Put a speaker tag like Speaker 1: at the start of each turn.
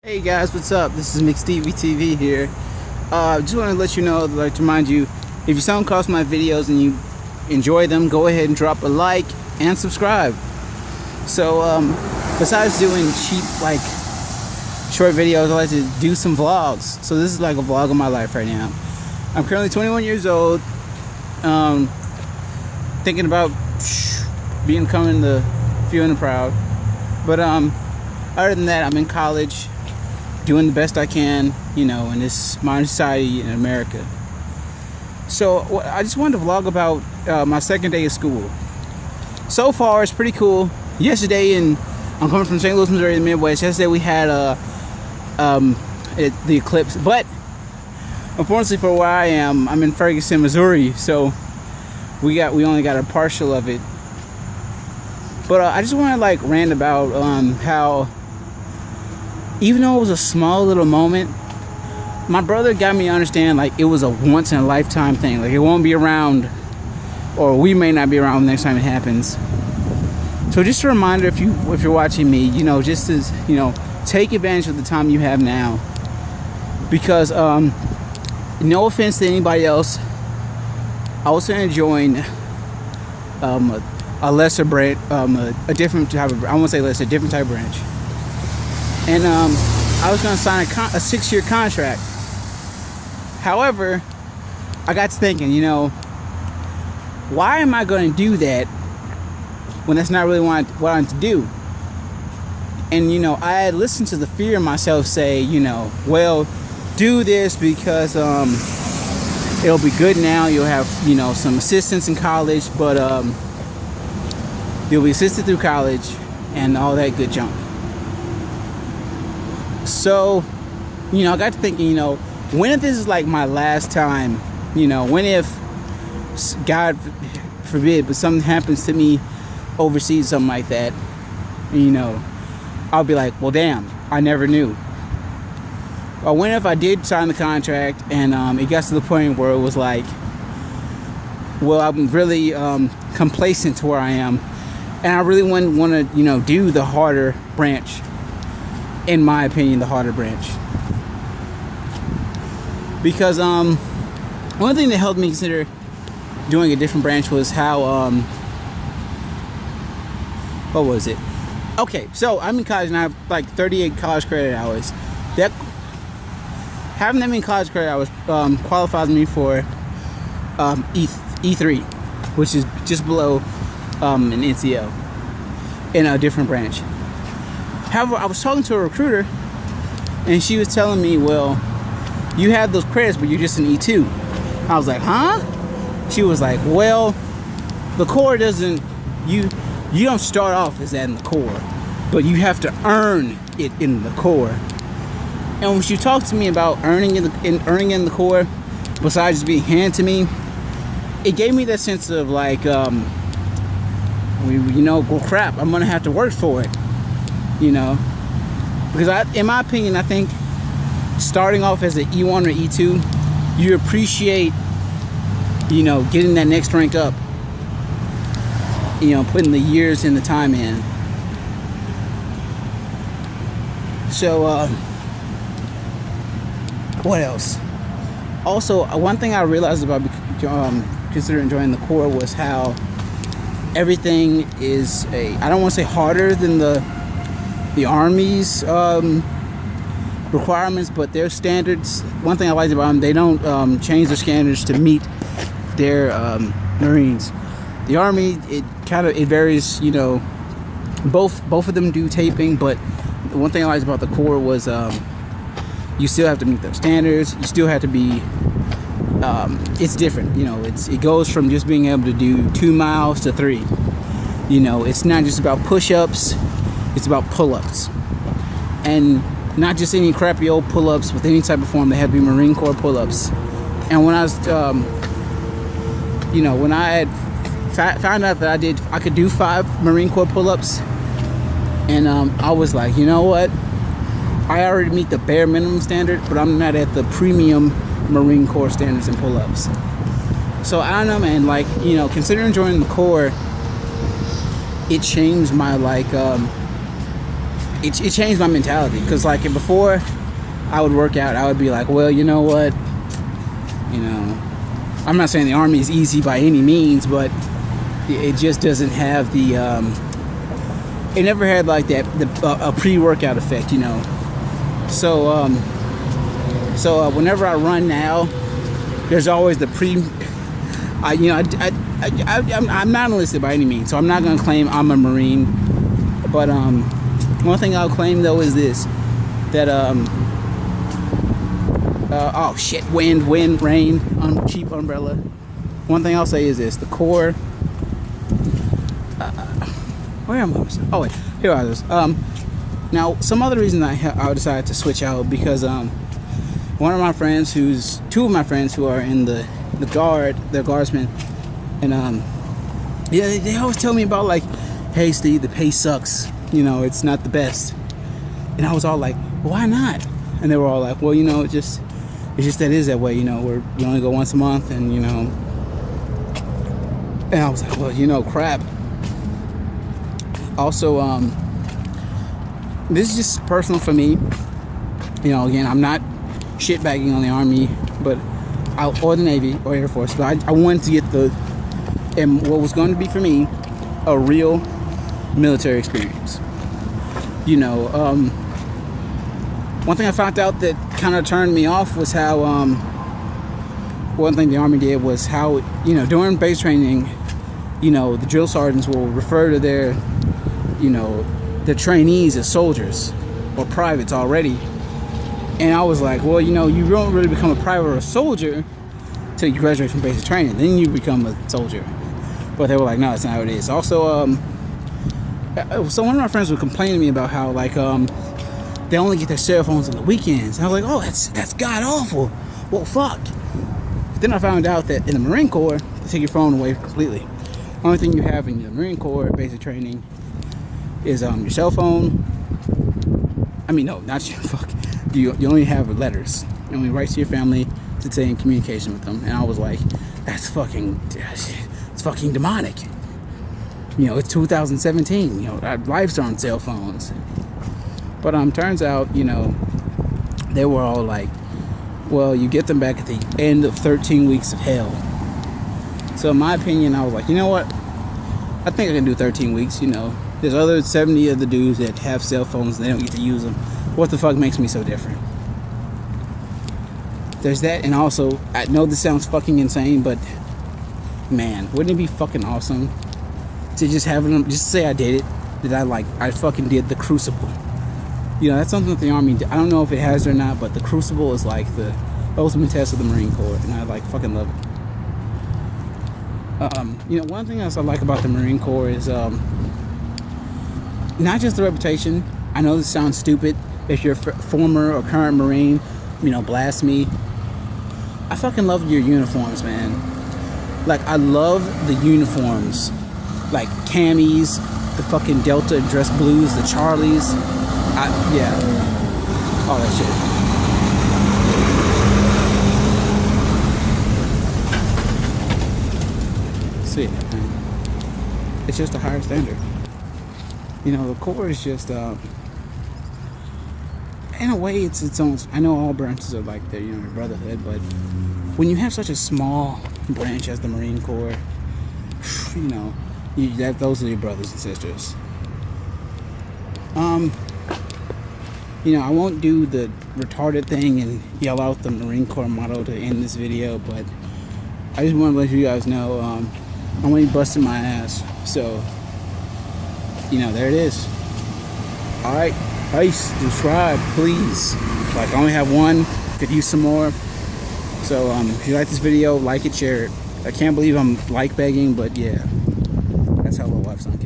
Speaker 1: Hey guys, what's up? This is McStevie TV here. Just want to let you know, I'd like to remind you, if you stumble across my videos and you enjoy them, go ahead and drop a like and subscribe. So, besides doing cheap, short videos, I like to do some vlogs. So this is like a vlog of my life right now. I'm currently 21 years old, thinking about becoming the few and the proud. But other than that, I'm in college, doing the best I can, in this modern society in America. So I just wanted to vlog about my second day of school. So far, it's pretty cool. Yesterday, I'm coming from St. Louis, Missouri, the Midwest. Yesterday we had the eclipse, but unfortunately for where I am, I'm in Ferguson, Missouri, so we only got a partial of it. But I just want to rant about how, even though it was a small little moment, my brother got me to understand it was a once in a lifetime thing. It won't be around, or we may not be around the next time it happens. So just a reminder, if you're watching me, just as take advantage of the time you have now, because no offense to anybody else, I was enjoying a lesser branch, a different type of, I won't say lesser, a different type of branch. And I was going to sign a 6-year contract. However, I got to thinking, why am I going to do that when that's not really what I wanted to do? And, I had listened to the fear in myself say, well, do this because it'll be good now. You'll have, some assistance in college, but you'll be assisted through college and all that good junk. So, I got to thinking, when if this is my last time, when if, God forbid, but something happens to me overseas, something like that, I'll be like, well, damn, I never knew. Or when if I did sign the contract and it got to the point where it was well, I'm really complacent to where I am, and I really wouldn't want to, do the harder branch. In my opinion, the harder branch. Because one thing that helped me consider doing a different branch was how what was it? Okay, so I'm in college and I have 38 college credit hours. That having them in college credit hours qualifies me for E3, which is just below an NCO in a different branch. However, I was talking to a recruiter and she was telling me, well, you have those credits, but you're just an E2. I was like, huh? She was like, well, the Corps doesn't, you don't start off as that in the Corps, but you have to earn it in the Corps. And when she talked to me about earning in the Corps, besides just being handed to me, it gave me that sense of well, crap, I'm gonna have to work for it. Because in my opinion, I think starting off as an E1 or E2, you appreciate, getting that next rank up, putting the years and the time in. So, what else? Also, one thing I realized about considering joining the Corps was how everything is I don't want to say harder than the Army's requirements, but their standards, one thing I like about them, they don't change their standards to meet their Marines. The Army, it varies, both of them do taping, but the one thing I liked about the Corps was you still have to meet those standards. You still have to be it's different, it goes from just being able to do 2 miles to 3. It's not just about push-ups, it's about pull-ups, and not just any crappy old pull-ups with any type of form. They have to be Marine Corps pull-ups. And when I was when I had found out that I could do 5 Marine Corps pull-ups, and I was like, you know what, I already meet the bare minimum standard, but I'm not at the premium Marine Corps standards and pull-ups. So I don't know, man, considering joining the Corps, it changed my it changed my mentality. Because like before I would work out, I would be like, well, you know what, you know, I'm not saying the Army is easy by any means, but it just doesn't have the it never had like that a pre-workout effect, you know. So whenever I run now, there's always the I'm not enlisted by any means, so I'm not gonna claim I'm a Marine. But one thing I'll claim though is this, that oh shit, wind, rain, cheap umbrella. One thing I'll say is this: the Corps. Where am I? Oh wait, here I was. Now some other reason I decided to switch out, because one of my friends, two of my friends who are in the guard, they're guardsmen, and yeah, they always tell me about like, hey Steve, the pay sucks. You know, it's not the best. And I was all like, well, why not? And they were all like, well, you know, it's just that it is that way. You know, we only go once a month, and you know. And I was like, well, you know, crap. Also, this is just personal for me. You know, again, I'm not shitbagging on the Army, or the Navy or Air Force, but I wanted to get and what was going to be for me a real military experience. You know, one thing I found out that kind of turned me off was how one thing the Army did was how, you know, during base training, you know, the drill sergeants will refer to their, you know, the trainees as soldiers or privates already. And I was like, well, you know, you don't really become a private or a soldier till you graduate from basic training. Then you become a soldier. But they were like, no, that's not how it is. Also, so one of my friends would complain to me about how, like, they only get their cell phones on the weekends. And I was like, oh, that's god awful. Well, fuck. But then I found out that in the Marine Corps, they take your phone away completely. The only thing you have in the Marine Corps basic training is your cell phone. I mean, no, not your fuck. You only have letters. You only write to your family to stay in communication with them. And I was like, it's fucking demonic. You know, it's 2017. You know, our lives are on cell phones. But turns out, you know, they were all like, well, you get them back at the end of 13 weeks of hell. So in my opinion, I was like, you know what? I think I can do 13 weeks, you know. There's other 70 of the dudes that have cell phones and they don't get to use them. What the fuck makes me so different? There's that, and also, I know this sounds fucking insane, but man, wouldn't it be fucking awesome to just have them, just say I did it, that I fucking did the Crucible. You know, that's something that the Army, I don't know if it has or not, but the Crucible is like the ultimate test of the Marine Corps, and I like fucking love it. You know, one thing else I like about the Marine Corps is not just the reputation. I know this sounds stupid. If you're a former or current Marine, you know, blast me. I fucking love your uniforms, man. Like, I love the uniforms. Like, camis, the fucking Delta dress blues, the Charlies. Yeah. All that shit. See it, man. It's just a higher standard. You know, the Corps is just, in a way, it's its own. I know all branches are like their, you know, your brotherhood, but when you have such a small branch as the Marine Corps, you know, those are your brothers and sisters. You know, I won't do the retarded thing and yell out the Marine Corps motto to end this video, but I just want to let you guys know, I'm going to be busting my ass. So, you know, there it is. Alright, peace. Subscribe, please. Like, I only have one. Could use some more. So, if you like this video, like it, share it. I can't believe I'm like begging, but yeah. That's how I love something.